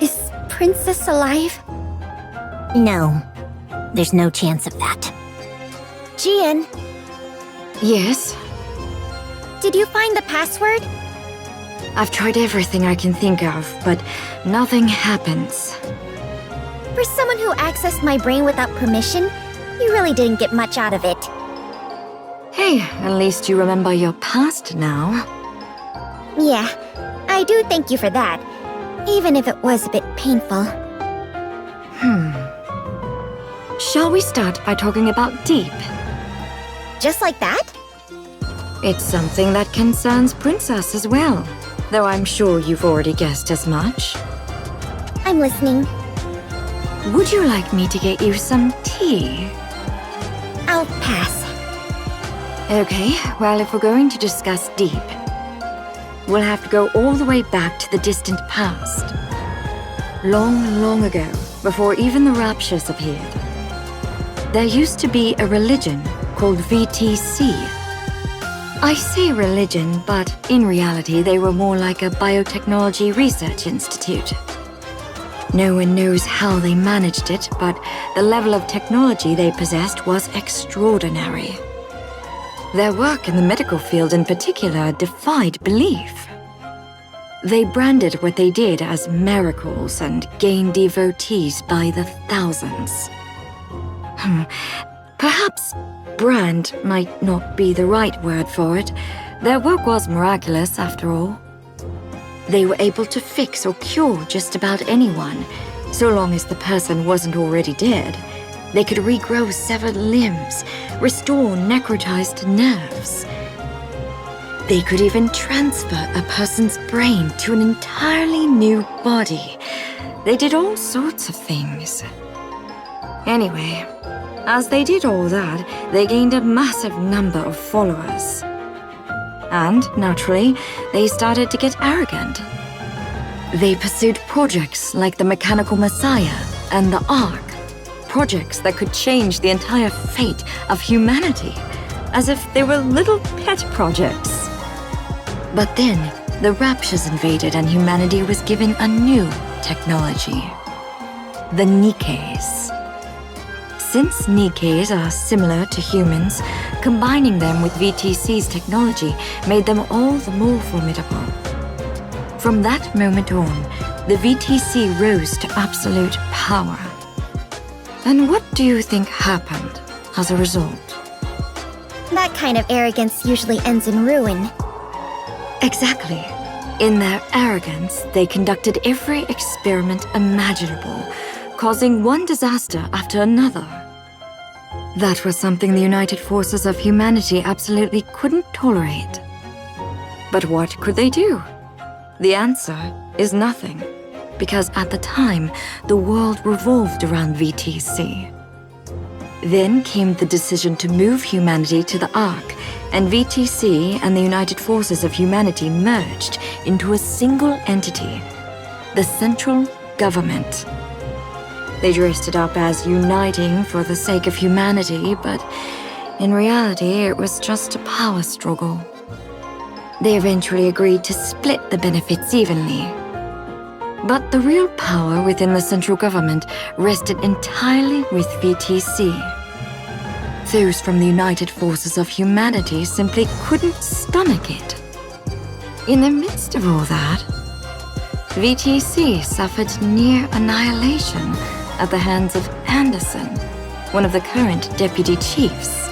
Is Princess alive? No. There's no chance of that. Jian, Yes? did you find the password? I've tried everything I can think of, but nothing happens. For someone who accessed my brain without permission, you really didn't get much out of it. Hey, at least you remember your past now. Yeah, I do thank you for that, even if it was a bit painful. Shall we start by talking about Deep? Just like that? It's something that concerns Princess as well, though I'm sure you've already guessed as much. I'm listening. Would you like me to get you some tea? I'll pass. Okay, well, if we're going to discuss Deep, we'll have to go all the way back to the distant past. Long, long ago, before even the Raptures appeared, there used to be a religion called VTC. I say religion, but in reality they were more like a biotechnology research institute. No one knows how they managed it, but the level of technology they possessed was extraordinary. Their work in the medical field in particular defied belief. They branded what they did as miracles and gained devotees by the thousands. Perhaps brand might not be the right word for it. Their work was miraculous, after all. They were able to fix or cure just about anyone, so long as the person wasn't already dead. They could regrow severed limbs, restore necrotized nerves. They could even transfer a person's brain to an entirely new body. They did all sorts of things. Anyway, as they did all that, they gained a massive number of followers. And, naturally, they started to get arrogant. They pursued projects like the Mechanical Messiah and the Ark, projects that could change the entire fate of humanity, as if they were little pet projects. But then, the Raptures invaded and humanity was given a new technology. The Nikes. Since Nikes are similar to humans, combining them with VTC's technology made them all the more formidable. From that moment on, the VTC rose to absolute power. And what do you think happened as a result? That kind of arrogance usually ends in ruin. Exactly. In their arrogance, they conducted every experiment imaginable, causing one disaster after another. That was something the United Forces of Humanity absolutely couldn't tolerate. But what could they do? The answer is nothing, because at the time, the world revolved around VTC. Then came the decision to move humanity to the Ark, and VTC and the United Forces of Humanity merged into a single entity, the Central Government. They dressed it up as uniting for the sake of humanity, but in reality, it was just a power struggle. They eventually agreed to split the benefits evenly. But the real power within the central government rested entirely with VTC. Those from the United Forces of Humanity simply couldn't stomach it. In the midst of all that, VTC suffered near annihilation at the hands of Anderson, one of the current deputy chiefs.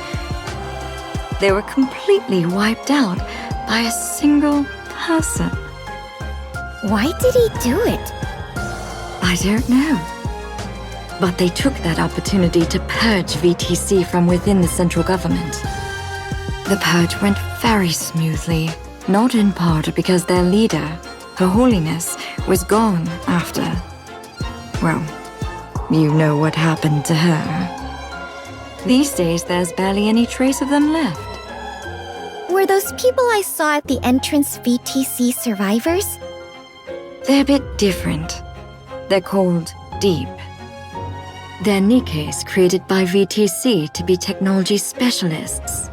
They were completely wiped out by a single person. Why did he do it? I don't know. But they took that opportunity to purge VTC from within the central government. The purge went very smoothly, not in part because their leader, Her Holiness, was gone after... well, you know what happened to her. These days, there's barely any trace of them left. Were those people I saw at the entrance VTC survivors? They're a bit different. They're called Deep. They're Nikes created by VTC to be technology specialists.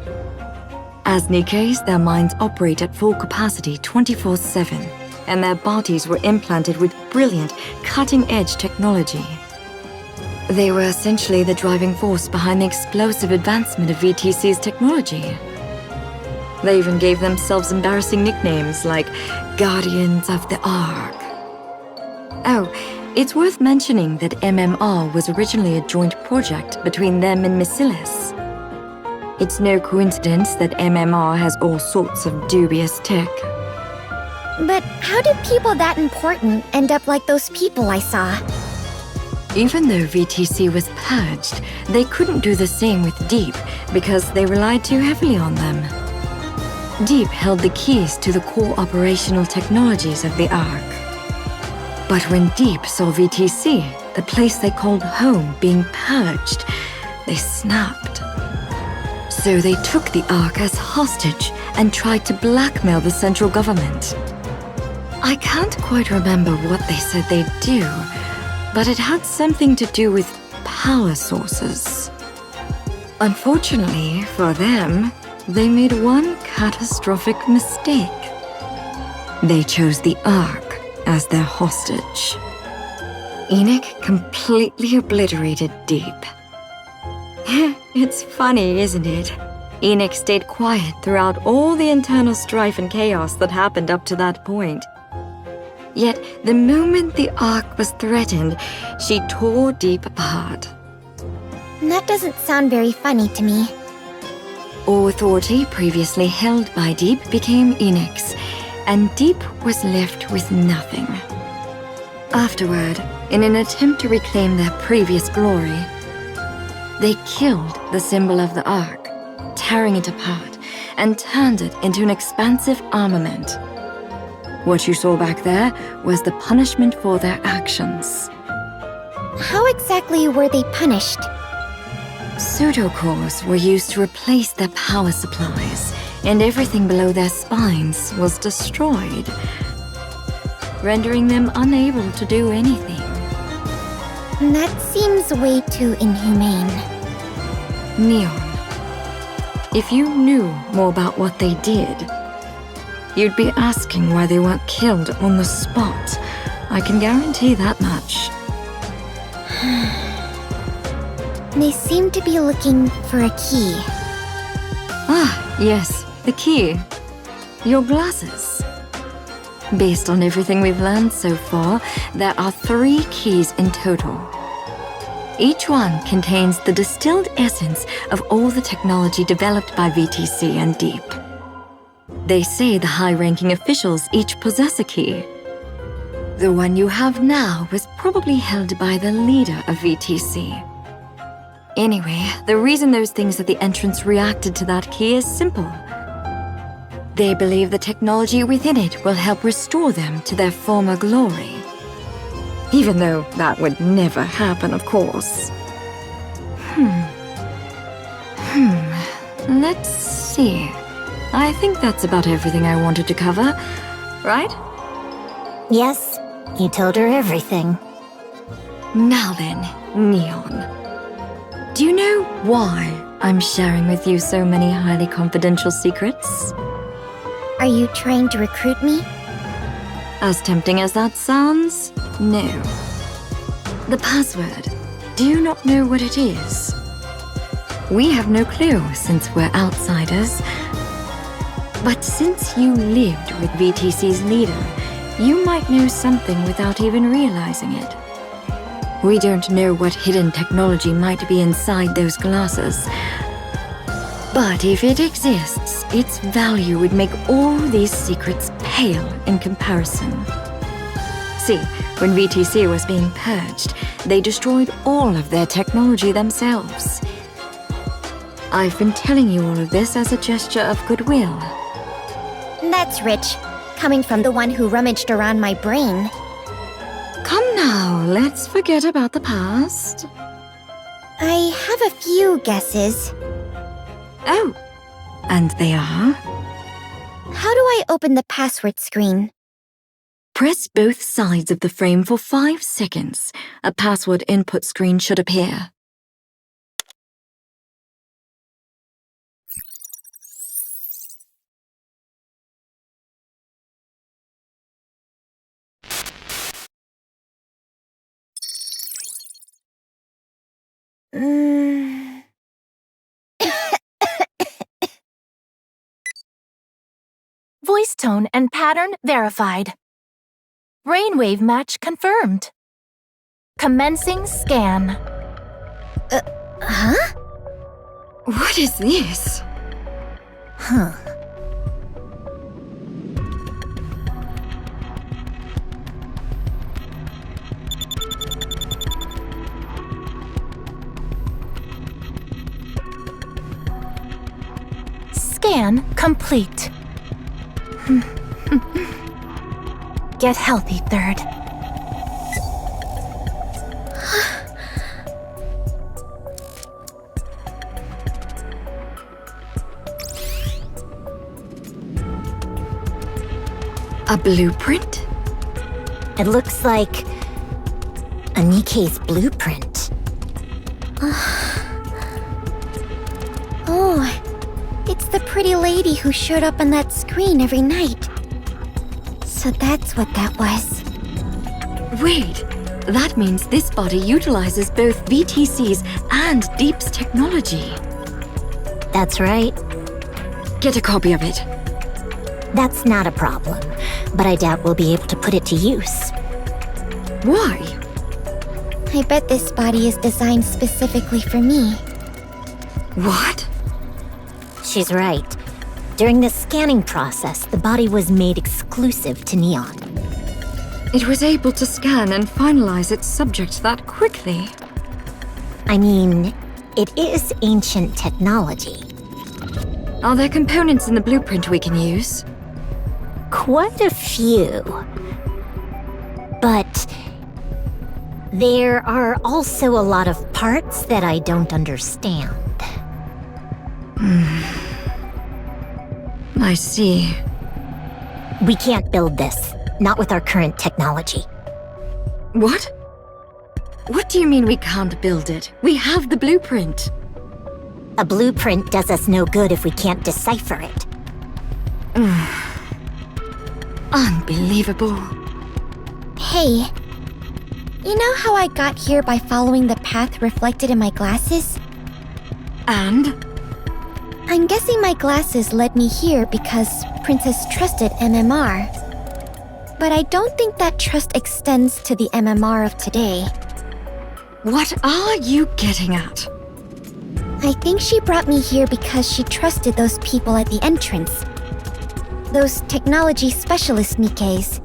As Nikkeis, their minds operate at full capacity 24/7, and their bodies were implanted with brilliant, cutting-edge technology. They were essentially the driving force behind the explosive advancement of VTC's technology. They even gave themselves embarrassing nicknames like Guardians of the Ark. Oh, it's worth mentioning that MMR was originally a joint project between them and Missilis. It's no coincidence that MMR has all sorts of dubious tech. But how did people that important end up like those people I saw? Even though VTC was purged, they couldn't do the same with Deep because they relied too heavily on them. Deep held the keys to the core operational technologies of the Ark. But when Deep saw VTC, the place they called home, being purged, they snapped. So they took the Ark as hostage and tried to blackmail the central government. I can't quite remember what they said they'd do, but it had something to do with power sources. Unfortunately for them, they made one catastrophic mistake. They chose the Ark as their hostage. Enoch completely obliterated Deep. It's funny, isn't it? Enoch stayed quiet throughout all the internal strife and chaos that happened up to that point. Yet, the moment the Ark was threatened, she tore Deep apart. That doesn't sound very funny to me. All authority previously held by Deep became Enoch's, and Deep was left with nothing. Afterward, in an attempt to reclaim their previous glory, they killed the symbol of the Ark, tearing it apart, and turned it into an expansive armament. What you saw back there was the punishment for their actions. How exactly were they punished? Pseudocores were used to replace their power supplies, and everything below their spines was destroyed, rendering them unable to do anything. That seems way too inhumane. Neon, if you knew more about what they did, you'd be asking why they weren't killed on the spot. I can guarantee that much. They seem to be looking for a key. Ah, yes, the key. Your glasses. Based on everything we've learned so far, there are 3 keys in total. Each one contains the distilled essence of all the technology developed by VTC and Deep. They say the high-ranking officials each possess a key. The one you have now was probably held by the leader of VTC. Anyway, the reason those things at the entrance reacted to that key is simple. They believe the technology within it will help restore them to their former glory. Even though that would never happen, of course. Let's see. I think that's about everything I wanted to cover, right? Yes, you told her everything. Now then, Neon. Do you know why I'm sharing with you so many highly confidential secrets? Are you trying to recruit me? As tempting as that sounds, no. The password. Do you not know what it is? We have no clue since we're outsiders. But since you lived with VTC's leader, you might know something without even realizing it. We don't know what hidden technology might be inside those glasses. But if it exists, its value would make all these secrets pale in comparison. See, when VTC was being purged, they destroyed all of their technology themselves. I've been telling you all of this as a gesture of goodwill. That's rich, coming from the one who rummaged around my brain. Come now, let's forget about the past. I have a few guesses. Oh, and they are? How do I open the password screen? Press both sides of the frame for 5 seconds. A password input screen should appear. Mm. Voice tone and pattern verified. Brainwave match confirmed. Commencing scan. Huh? What is this? Huh. Scan complete. Get healthy, Third. A blueprint? It looks like Anike's blueprint. Oh, it's the pretty lady who showed up on that screen every night. So that's what that was. Wait, that means this body utilizes both VTC's and Deep's technology. That's right. Get a copy of it. That's not a problem, but I doubt we'll be able to put it to use. Why? I bet this body is designed specifically for me. What? She's right. During the scanning process, the body was made exclusive to Neon. It was able to scan and finalize its subject that quickly. I mean, it is ancient technology. Are there components in the blueprint we can use? Quite a few. But there are also a lot of parts that I don't understand. I see. We can't build this, not with our current technology. What? What do you mean we can't build it? We have the blueprint. A blueprint does us no good if we can't decipher it. Unbelievable. Hey, you know how I got here by following the path reflected in my glasses? And? I'm guessing my glasses led me here because Princess trusted MMR. But I don't think that trust extends to the MMR of today. What are you getting at? I think she brought me here because she trusted those people at the entrance. Those technology specialist Nikkeis.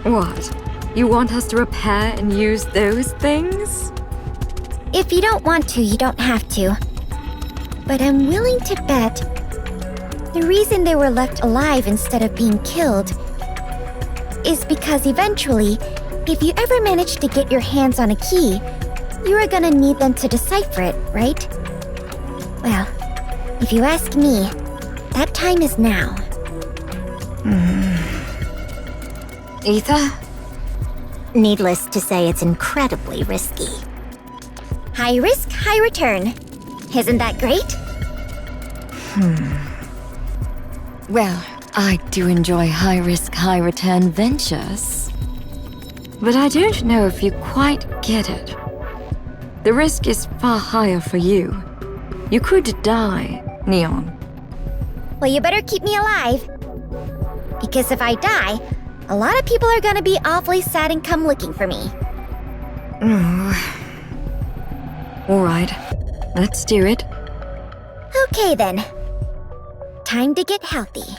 What? You want us to repair and use those things? If you don't want to, you don't have to. But I'm willing to bet the reason they were left alive instead of being killed is because eventually, if you ever manage to get your hands on a key, you are gonna need them to decipher it, right? Well, if you ask me, that time is now. Ether? Needless to say, it's incredibly risky. High risk, high return. Isn't that great? Well, I do enjoy high-risk, high-return ventures. But I don't know if you quite get it. The risk is far higher for you. You could die, Neon. Well, you better keep me alive. Because if I die, a lot of people are gonna be awfully sad and come looking for me. All right, let's do it. Okay then. Time to get healthy.